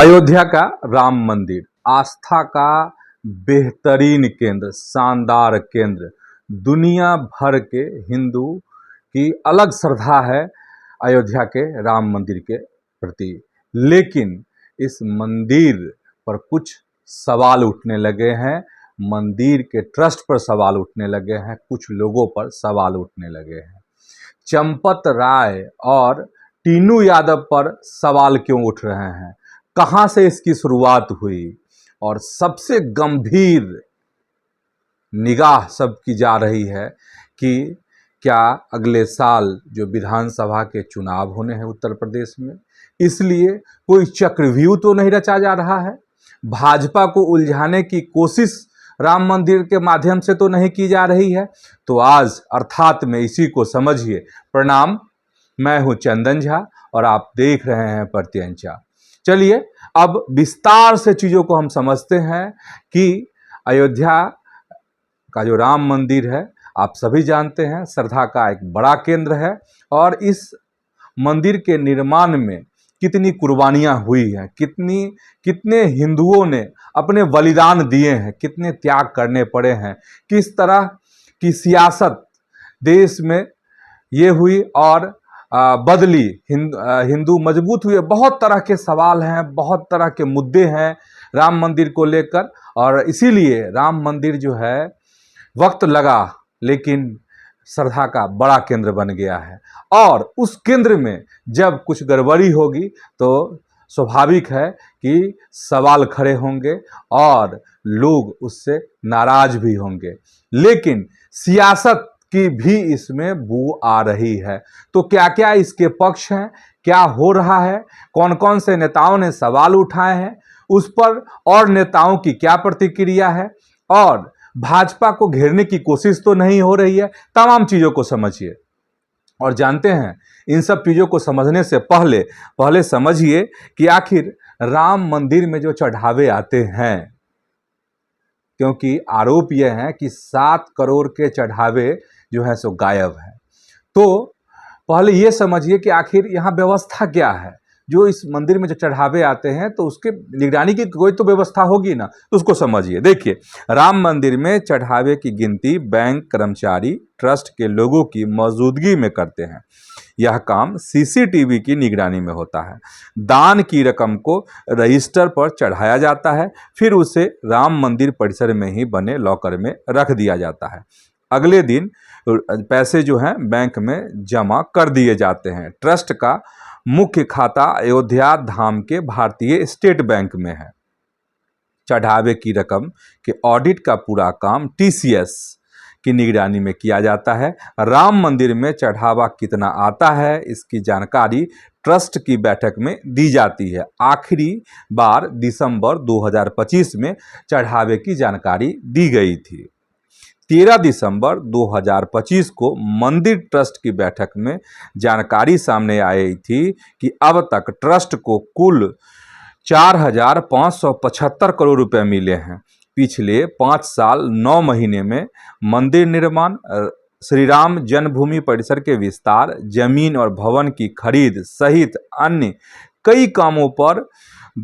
अयोध्या का राम मंदिर आस्था का बेहतरीन केंद्र, शानदार केंद्र। दुनिया भर के हिंदू की अलग श्रद्धा है अयोध्या के राम मंदिर के प्रति। लेकिन इस मंदिर पर कुछ सवाल उठने लगे हैं, मंदिर के ट्रस्ट पर सवाल उठने लगे हैं, कुछ लोगों पर सवाल उठने लगे हैं। चंपत राय और टीनू यादव पर सवाल क्यों उठ रहे हैं, कहां से इसकी शुरुआत हुई, और सबसे गंभीर निगाह सबकी जा रही है कि क्या अगले साल जो विधानसभा के चुनाव होने हैं उत्तर प्रदेश में, इसलिए कोई चक्रव्यूह तो नहीं रचा जा रहा है, भाजपा को उलझाने की कोशिश राम मंदिर के माध्यम से तो नहीं की जा रही है। तो आज अर्थात में इसी को समझिए। प्रणाम, मैं हूं चंदन झा और आप देख रहे हैं प्रत्यंचा। चलिए अब विस्तार से चीज़ों को हम समझते हैं कि अयोध्या का जो राम मंदिर है, आप सभी जानते हैं, श्रद्धा का एक बड़ा केंद्र है और इस मंदिर के निर्माण में कितनी कुर्बानियां हुई हैं, कितने हिंदुओं ने अपने बलिदान दिए हैं, कितने त्याग करने पड़े हैं, किस तरह की सियासत देश में ये हुई और बदली, हिंदू मजबूत हुए। बहुत तरह के सवाल हैं, बहुत तरह के मुद्दे हैं राम मंदिर को लेकर, और इसीलिए राम मंदिर जो है वक्त लगा लेकिन श्रद्धा का बड़ा केंद्र बन गया है। और उस केंद्र में जब कुछ गड़बड़ी होगी तो स्वाभाविक है कि सवाल खड़े होंगे और लोग उससे नाराज भी होंगे। लेकिन सियासत की भी इसमें बू आ रही है। तो क्या क्या इसके पक्ष हैं, क्या हो रहा है, कौन कौन से नेताओं ने सवाल उठाए हैं उस पर, और नेताओं की क्या प्रतिक्रिया है, और भाजपा को घेरने की कोशिश तो नहीं हो रही है। तमाम चीजों को समझिए और जानते हैं, इन सब चीजों को समझने से पहले समझिए कि आखिर राम मंदिर में जो चढ़ावे आते हैं, क्योंकि आरोप यह है कि 7 करोड़ के चढ़ावे जो है सो गायब है। तो पहले ये समझिए कि आखिर यहाँ व्यवस्था क्या है। जो इस मंदिर में जो चढ़ावे आते हैं तो उसके निगरानी की कोई तो व्यवस्था होगी ना, तो उसको समझिए। देखिए, राम मंदिर में चढ़ावे की गिनती बैंक कर्मचारी ट्रस्ट के लोगों की मौजूदगी में करते हैं। यह काम सीसीटीवी की निगरानी में होता है। दान की रकम को रजिस्टर पर चढ़ाया जाता है, फिर उसे राम मंदिर परिसर में ही बने लॉकर में रख दिया जाता है। अगले दिन पैसे जो हैं बैंक में जमा कर दिए जाते हैं। ट्रस्ट का मुख्य खाता अयोध्या धाम के भारतीय स्टेट बैंक में है। चढ़ावे की रकम के ऑडिट का पूरा काम टीसीएस की निगरानी में किया जाता है। राम मंदिर में चढ़ावा कितना आता है, इसकी जानकारी ट्रस्ट की बैठक में दी जाती है। आखिरी बार दिसंबर 2025 में चढ़ावे की जानकारी दी गई थी। 13 दिसंबर 2025 को मंदिर ट्रस्ट की बैठक में जानकारी सामने आई थी कि अब तक ट्रस्ट को कुल 4,575 करोड़ रुपए मिले हैं। पिछले 5 साल 9 महीने में मंदिर निर्माण, श्री राम जन्मभूमि परिसर के विस्तार, जमीन और भवन की खरीद सहित अन्य कई कामों पर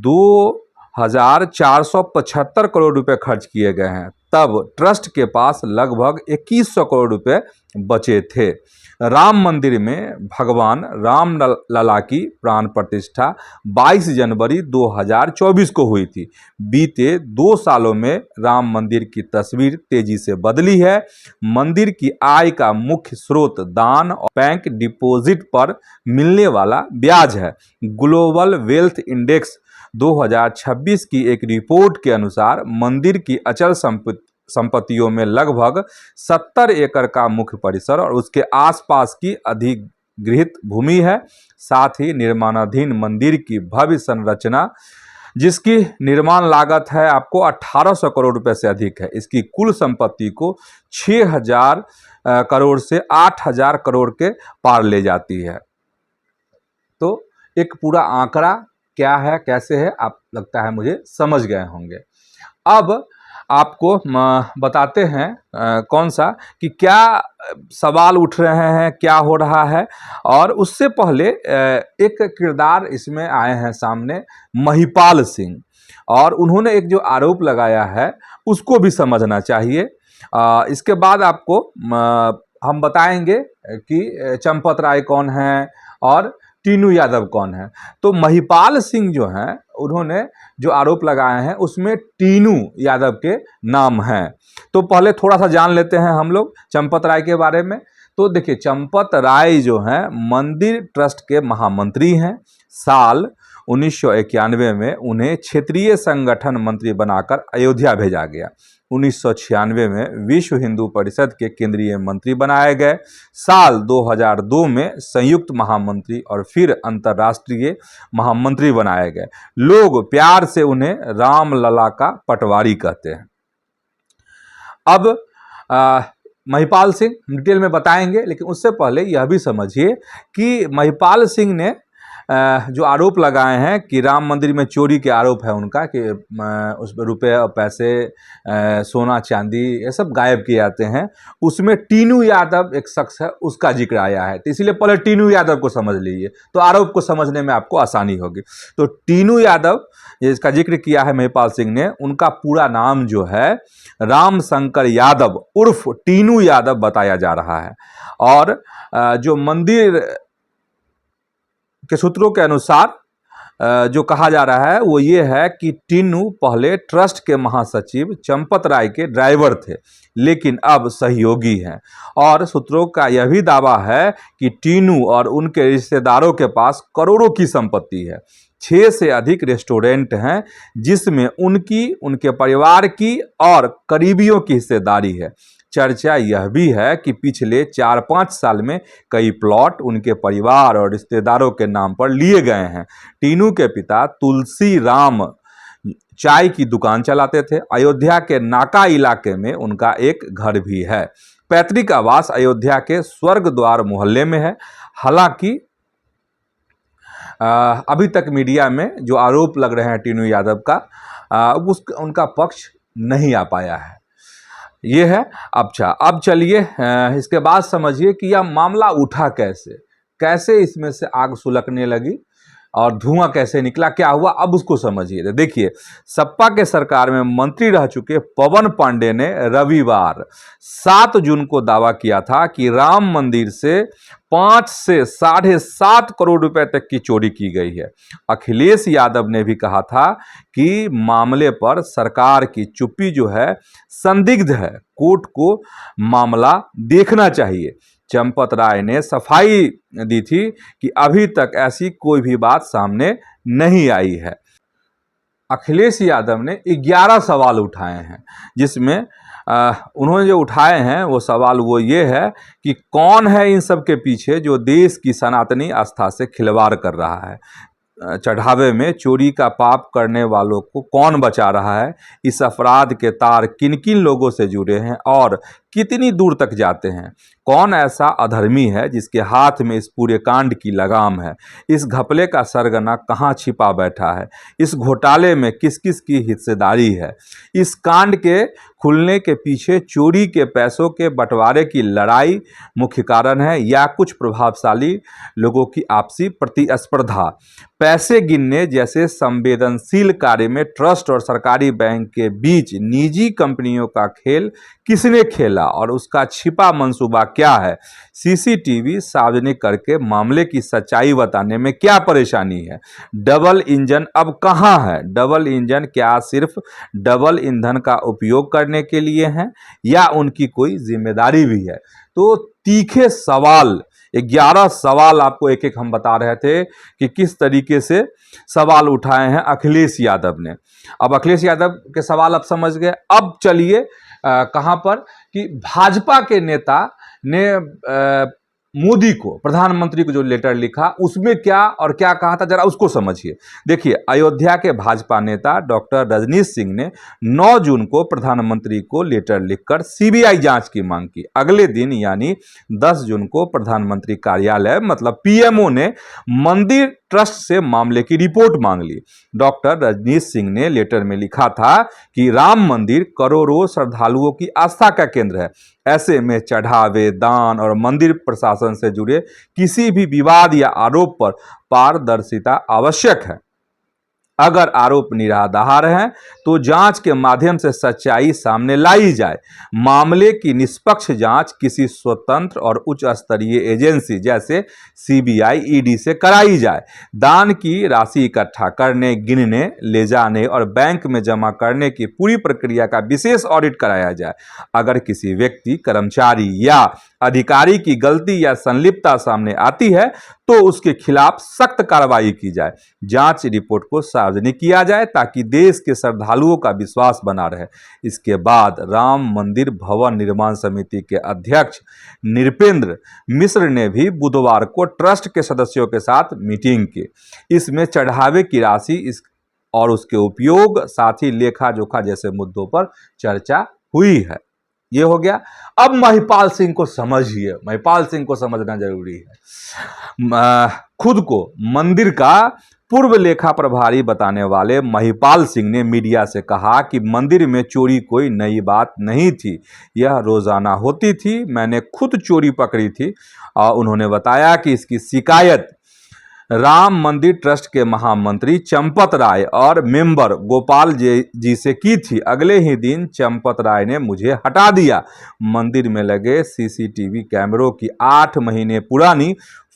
2,475 करोड़ रुपए खर्च किए गए हैं। तब ट्रस्ट के पास लगभग 2100 करोड़ रुपए बचे थे। राम मंदिर में भगवान राम लला की प्राण प्रतिष्ठा 22 जनवरी 2024 को हुई थी। बीते 2 सालों में राम मंदिर की तस्वीर तेजी से बदली है। मंदिर की आय का मुख्य स्रोत दान और बैंक डिपॉजिट पर मिलने वाला ब्याज है। ग्लोबल वेल्थ इंडेक्स 2026 की एक रिपोर्ट के अनुसार मंदिर की अचल संपत्तियों में लगभग 70 एकड़ का मुख्य परिसर और उसके आसपास की अधिग्रहित भूमि है। साथ ही निर्माणाधीन मंदिर की भव्य संरचना, जिसकी निर्माण लागत है आपको 1800 करोड़ रुपए से अधिक है, इसकी कुल संपत्ति को 6000 करोड़ से 8000 करोड़ के पार ले जाती है। तो एक पूरा आंकड़ा क्या है, कैसे है, आप लगता है मुझे समझ गए होंगे। अब आपको बताते हैं कौन सा कि क्या सवाल उठ रहे हैं, क्या हो रहा है। और उससे पहले एक किरदार इसमें आए हैं सामने, महिपाल सिंह, और उन्होंने एक जो आरोप लगाया है उसको भी समझना चाहिए। इसके बाद आपको हम बताएंगे कि चंपत राय कौन है और टीनू यादव कौन है। तो महिपाल सिंह जो हैं, उन्होंने जो आरोप लगाए हैं उसमें टीनू यादव के नाम हैं। तो पहले थोड़ा सा जान लेते हैं हम लोग चंपत राय के बारे में। तो देखिए, चंपत राय जो हैं मंदिर ट्रस्ट के महामंत्री हैं। साल 1991 में उन्हें क्षेत्रीय संगठन मंत्री बनाकर अयोध्या भेजा गया। 1996 में विश्व हिंदू परिषद के केंद्रीय मंत्री बनाए गए। साल 2002 में संयुक्त महामंत्री और फिर अंतर्राष्ट्रीय महामंत्री बनाए गए। लोग प्यार से उन्हें रामलला का पटवारी कहते हैं। अब महिपाल सिंह डिटेल में बताएंगे, लेकिन उससे पहले यह भी समझिए कि महिपाल सिंह ने जो आरोप लगाए हैं कि राम मंदिर में चोरी के आरोप है उनका, कि उसमें रुपए और पैसे, सोना चांदी, ये सब गायब किए जाते हैं। उसमें टीनू यादव एक शख्स है, उसका जिक्र आया है। तो इसीलिए पहले टीनू यादव को समझ लीजिए, तो आरोप को समझने में आपको आसानी होगी। तो टीनू यादव, जिसका जिक्र किया है महिपाल सिंह ने, उनका पूरा नाम जो है राम शंकर यादव उर्फ टीनू यादव बताया जा रहा है। और जो मंदिर के सूत्रों के अनुसार जो कहा जा रहा है वो ये है कि टीनू पहले ट्रस्ट के महासचिव चंपत राय के ड्राइवर थे, लेकिन अब सहयोगी हैं। और सूत्रों का यह भी दावा है कि टीनू और उनके रिश्तेदारों के पास करोड़ों की संपत्ति है। 6 से अधिक रेस्टोरेंट हैं जिसमें उनकी, उनके परिवार की और करीबियों की हिस्सेदारी है। चर्चा यह भी है कि पिछले 4-5 साल में कई प्लॉट उनके परिवार और रिश्तेदारों के नाम पर लिए गए हैं। टीनू के पिता तुलसी राम चाय की दुकान चलाते थे। अयोध्या के नाका इलाके में उनका एक घर भी है। पैतृक आवास अयोध्या के स्वर्ग द्वार मोहल्ले में है। हालांकि अभी तक मीडिया में जो आरोप लग रहे हैं टीनू यादव का, उनका पक्ष नहीं आ पाया है। ये है। अब चलिए इसके बाद समझिए कि यह मामला उठा कैसे, कैसे इसमें से आग सुलगने लगी और धुआं कैसे निकला, क्या हुआ, अब उसको समझिए। देखिए, सपा के सरकार में मंत्री रह चुके पवन पांडे ने रविवार 7 जून को दावा किया था कि राम मंदिर से 5 से 7.5 करोड़ रुपए तक की चोरी की गई है। अखिलेश यादव ने भी कहा था कि मामले पर सरकार की चुप्पी जो है संदिग्ध है, कोर्ट को मामला देखना चाहिए। चंपत राय ने सफाई दी थी कि अभी तक ऐसी कोई भी बात सामने नहीं आई है। अखिलेश यादव ने 11 सवाल उठाए हैं, जिसमें उन्होंने जो उठाए हैं वो सवाल वो ये है कि कौन है इन सब के पीछे जो देश की सनातनी आस्था से खिलवाड़ कर रहा है। चढ़ावे में चोरी का पाप करने वालों को कौन बचा रहा है। इस अपराध के तार किन किन लोगों से जुड़े हैं और कितनी दूर तक जाते हैं। कौन ऐसा अधर्मी है जिसके हाथ में इस पूरे कांड की लगाम है। इस घपले का सरगना कहाँ छिपा बैठा है। इस घोटाले में किस किस की हिस्सेदारी है। इस कांड के खुलने के पीछे चोरी के पैसों के बंटवारे की लड़ाई मुख्य कारण है या कुछ प्रभावशाली लोगों की आपसी प्रतिस्पर्धा। पैसे गिनने जैसे संवेदनशील कार्य में ट्रस्ट और सरकारी बैंक के बीच निजी कंपनियों का खेल किसने खेला और उसका छिपा मंसूबा क्या है। सीसीटीवी सार्वजनिक करके मामले की सच्चाई बताने में क्या परेशानी है। डबल इंजन अब कहां है। डबल इंजन क्या सिर्फ डबल ईंधन का उपयोग करने के लिए है या उनकी कोई जिम्मेदारी भी है। तो तीखे सवाल, 11 सवाल आपको एक एक हम बता रहे थे कि किस तरीके से सवाल उठाए हैं अखिलेश यादव ने। अब अखिलेश यादव के सवाल आप समझ गए। अब चलिए कहां पर कि भाजपा के नेता ने मोदी को, प्रधानमंत्री को जो लेटर लिखा उसमें क्या और क्या कहा था, जरा उसको समझिए। देखिए, अयोध्या के भाजपा नेता डॉक्टर रजनीश सिंह ने 9 जून को प्रधानमंत्री को लेटर लिखकर सीबीआई जांच की मांग की। अगले दिन यानी 10 जून को प्रधानमंत्री कार्यालय मतलब पीएमओ ने मंदिर ट्रस्ट से मामले की रिपोर्ट मांग ली। डॉक्टर रजनीश सिंह ने लेटर में लिखा था कि राम मंदिर करोड़ों श्रद्धालुओं की आस्था का केंद्र है। ऐसे में चढ़ावे, दान और मंदिर प्रशासन से जुड़े किसी भी विवाद या आरोप पर पारदर्शिता आवश्यक है। अगर आरोप निराधार हैं तो जांच के माध्यम से सच्चाई सामने लाई जाए। मामले की निष्पक्ष जांच किसी स्वतंत्र और उच्च स्तरीय एजेंसी जैसे सीबीआई, ईडी से कराई जाए। दान की राशि इकट्ठा करने, गिनने, ले जाने और बैंक में जमा करने की पूरी प्रक्रिया का विशेष ऑडिट कराया जाए। अगर किसी व्यक्ति, कर्मचारी या अधिकारी की गलती या संलिप्तता सामने आती है तो उसके खिलाफ सख्त कार्रवाई की जाए। जांच रिपोर्ट को सार्वजनिक किया जाए ताकि देश के श्रद्धालुओं का विश्वास बना रहे। इसके बाद राम मंदिर भवन निर्माण समिति के अध्यक्ष नृपेंद्र मिश्र ने भी बुधवार को ट्रस्ट के सदस्यों के साथ मीटिंग की। इसमें चढ़ावे की राशि और उसके उपयोग, साथ ही लेखा जोखा जैसे मुद्दों पर चर्चा हुई है। ये हो गया। अब महिपाल सिंह को समझिए, महिपाल सिंह को समझना जरूरी है। खुद को मंदिर का पूर्व लेखा प्रभारी बताने वाले महिपाल सिंह ने मीडिया से कहा कि मंदिर में चोरी कोई नई बात नहीं थी, यह रोजाना होती थी। मैंने खुद चोरी पकड़ी थी। उन्होंने बताया कि इसकी शिकायत राम मंदिर ट्रस्ट के महामंत्री चंपत राय और मेंबर गोपाल जी से की थी। अगले ही दिन चंपत राय ने मुझे हटा दिया। मंदिर में लगे सीसीटीवी कैमरों की 8 महीने पुरानी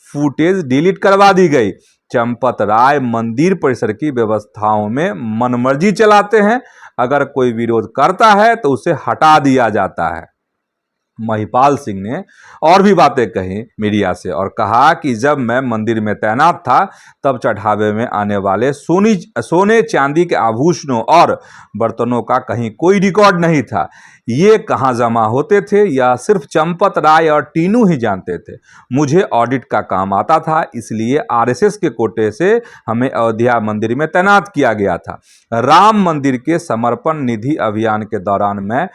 फुटेज डिलीट करवा दी गई। चंपत राय मंदिर परिसर की व्यवस्थाओं में मनमर्जी चलाते हैं। अगर कोई विरोध करता है तो उसे हटा दिया जाता है। महिपाल सिंह ने और भी बातें कही मीडिया से और कहा कि जब मैं मंदिर में तैनात था तब चढ़ावे में आने वाले सोने चांदी के आभूषणों और बर्तनों का कहीं कोई रिकॉर्ड नहीं था। ये कहाँ जमा होते थे यह सिर्फ चंपत राय और टीनू ही जानते थे। मुझे ऑडिट का काम आता था, इसलिए आरएसएस के कोटे से हमें अयोध्या मंदिर में तैनात किया गया था। राम मंदिर के समर्पण निधि अभियान के दौरान मैं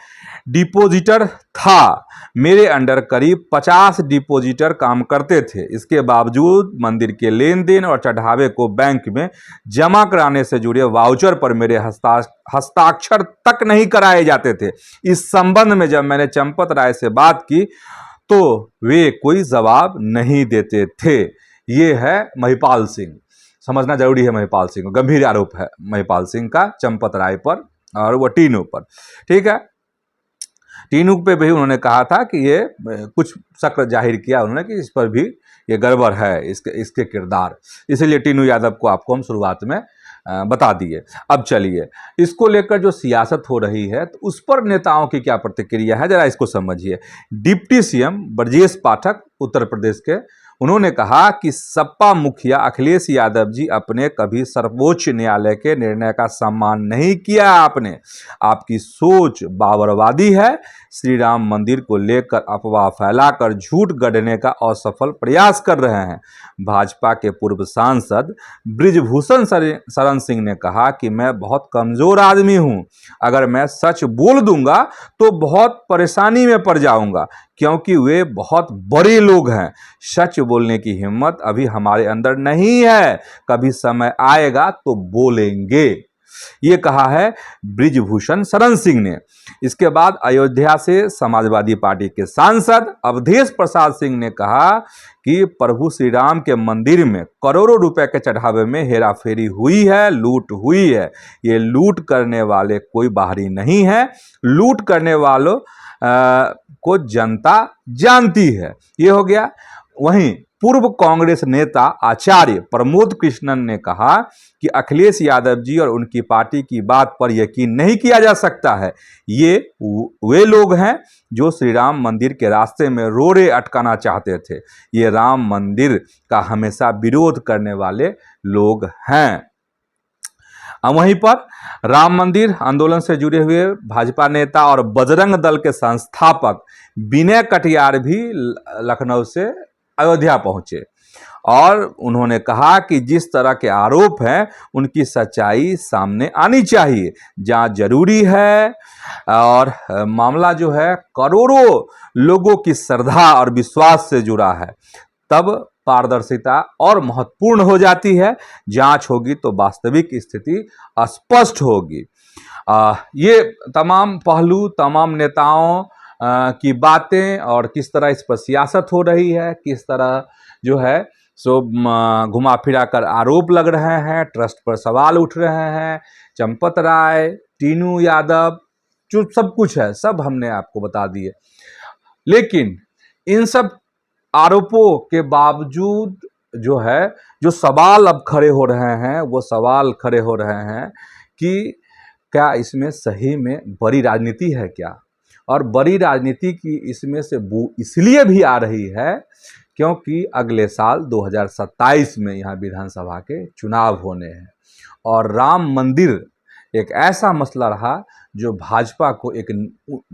डिपोजिटर था। मेरे अंडर करीब 50 डिपोजिटर काम करते थे। इसके बावजूद मंदिर के लेन देन और चढ़ावे को बैंक में जमा कराने से जुड़े वाउचर पर मेरे हस्ताक्षर तक नहीं कराए जाते थे। इस संबंध में जब मैंने चंपत राय से बात की तो वे कोई जवाब नहीं देते थे। ये है महिपाल सिंह। समझना जरूरी है महिपाल सिंह को। गंभीर आरोप है महिपाल सिंह का चंपत राय पर और वो टीनू पर। ठीक है, टीनू पे भी उन्होंने कहा था कि ये कुछ शक जाहिर किया उन्होंने कि इस पर भी ये गड़बड़ है, इसके किरदार, इसलिए टीनू यादव को आपको हम शुरुआत में बता दिए। अब चलिए, इसको लेकर जो सियासत हो रही है तो उस पर नेताओं की क्या प्रतिक्रिया है, जरा इसको समझिए। डिप्टी सीएम ब्रजेश पाठक उत्तर प्रदेश के, उन्होंने कहा कि सपा मुखिया अखिलेश यादव जी अपने कभी सर्वोच्च न्यायालय के निर्णय का सम्मान नहीं किया। आपकी सोच बावरवादी है। श्री राम मंदिर को लेकर अफवाह फैलाकर झूठ गढ़ने का असफल प्रयास कर रहे हैं। भाजपा के पूर्व सांसद बृजभूषण शरण सिंह ने कहा कि मैं बहुत कमजोर आदमी हूं, अगर मैं सच बोल दूंगा तो बहुत परेशानी में पड़ जाऊंगा क्योंकि वे बहुत बड़े लोग हैं। सच बोलने की हिम्मत अभी हमारे अंदर नहीं है, कभी समय आएगा तो बोलेंगे। ये कहा है बृजभूषण शरण सिंह ने। इसके बाद अयोध्या से समाजवादी पार्टी के सांसद अवधेश प्रसाद सिंह ने कहा कि प्रभु श्री राम के मंदिर में करोड़ों रुपए के चढ़ावे में हेराफेरी हुई है, लूट हुई है। ये लूट करने वाले कोई बाहरी नहीं है, लूट करने वालों को जनता जानती है। ये हो गया। वहीं पूर्व कांग्रेस नेता आचार्य प्रमोद कृष्णन ने कहा कि अखिलेश यादव जी और उनकी पार्टी की बात पर यकीन नहीं किया जा सकता है। ये वे लोग हैं जो श्री राम मंदिर के रास्ते में रोड़े अटकाना चाहते थे। ये राम मंदिर का हमेशा विरोध करने वाले लोग हैं। वहीं पर राम मंदिर आंदोलन से जुड़े हुए भाजपा नेता और बजरंग दल के संस्थापक विनय कटियार भी लखनऊ से अयोध्या पहुंचे और उन्होंने कहा कि जिस तरह के आरोप हैं उनकी सच्चाई सामने आनी चाहिए, जांच जरूरी है और मामला जो है करोड़ों लोगों की श्रद्धा और विश्वास से जुड़ा है। तब पारदर्शिता और महत्वपूर्ण हो जाती है। जांच होगी तो वास्तविक स्थिति स्पष्ट होगी। ये तमाम पहलू, तमाम नेताओं की बातें और किस तरह इस पर सियासत हो रही है, किस तरह जो है सो घुमा फिरा कर आरोप लग रहे हैं, ट्रस्ट पर सवाल उठ रहे हैं, चंपत राय, टीनू यादव, जो सब कुछ है सब हमने आपको बता दिए। लेकिन इन सब आरोपों के बावजूद जो है, जो सवाल अब खड़े हो रहे हैं, वो सवाल खड़े हो रहे हैं कि क्या इसमें सही में बड़ी राजनीति है क्या? और बड़ी राजनीति की इसमें से बू इसलिए भी आ रही है क्योंकि अगले साल 2027 में यहाँ विधानसभा के चुनाव होने हैं और राम मंदिर एक ऐसा मसला रहा जो भाजपा को एक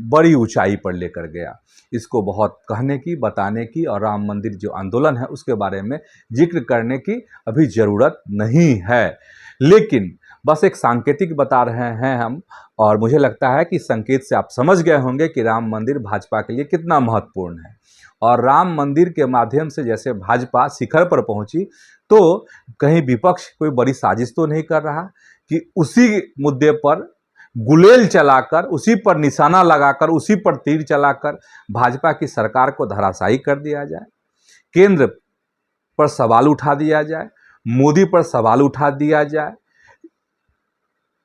बड़ी ऊंचाई पर लेकर गया। इसको बहुत कहने की, बताने की और राम मंदिर जो आंदोलन है उसके बारे में जिक्र करने की अभी ज़रूरत नहीं है, लेकिन बस एक सांकेतिक बता रहे हैं हम। और मुझे लगता है कि संकेत से आप समझ गए होंगे कि राम मंदिर भाजपा के लिए कितना महत्वपूर्ण है। और राम मंदिर के माध्यम से जैसे भाजपा शिखर पर पहुंची, तो कहीं विपक्ष कोई बड़ी साजिश तो नहीं कर रहा कि उसी मुद्दे पर गुलेल चलाकर, उसी पर निशाना लगाकर, उसी पर तीर चलाकर भाजपा की सरकार को धराशायी कर दिया जाए, केंद्र पर सवाल उठा दिया जाए, मोदी पर सवाल उठा दिया जाए,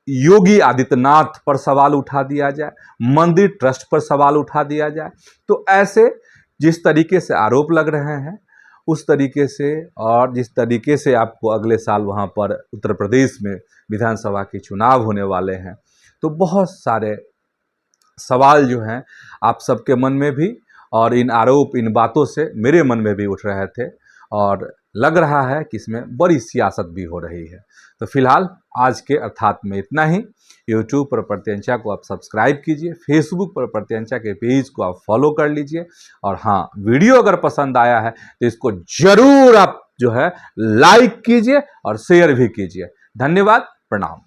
योगी आदित्यनाथ पर सवाल उठा दिया जाए, मंदिर ट्रस्ट पर सवाल उठा दिया जाए। तो ऐसे जिस तरीके से आरोप लग रहे हैं उस तरीके से, और जिस तरीके से आपको अगले साल वहाँ पर उत्तर प्रदेश में विधानसभा के चुनाव होने वाले हैं, तो बहुत सारे सवाल जो हैं आप सबके मन में भी, और इन आरोप, इन बातों से मेरे मन में भी उठ रहे थे और लग रहा है कि इसमें बड़ी सियासत भी हो रही है। तो फिलहाल आज के अर्थात में इतना ही। यूट्यूब पर प्रत्यंचा को आप सब्सक्राइब कीजिए, फेसबुक पर प्रत्यंचा के पेज को आप फॉलो कर लीजिए, और हाँ, वीडियो अगर पसंद आया है तो इसको जरूर आप जो है लाइक कीजिए और शेयर भी कीजिए। धन्यवाद, प्रणाम।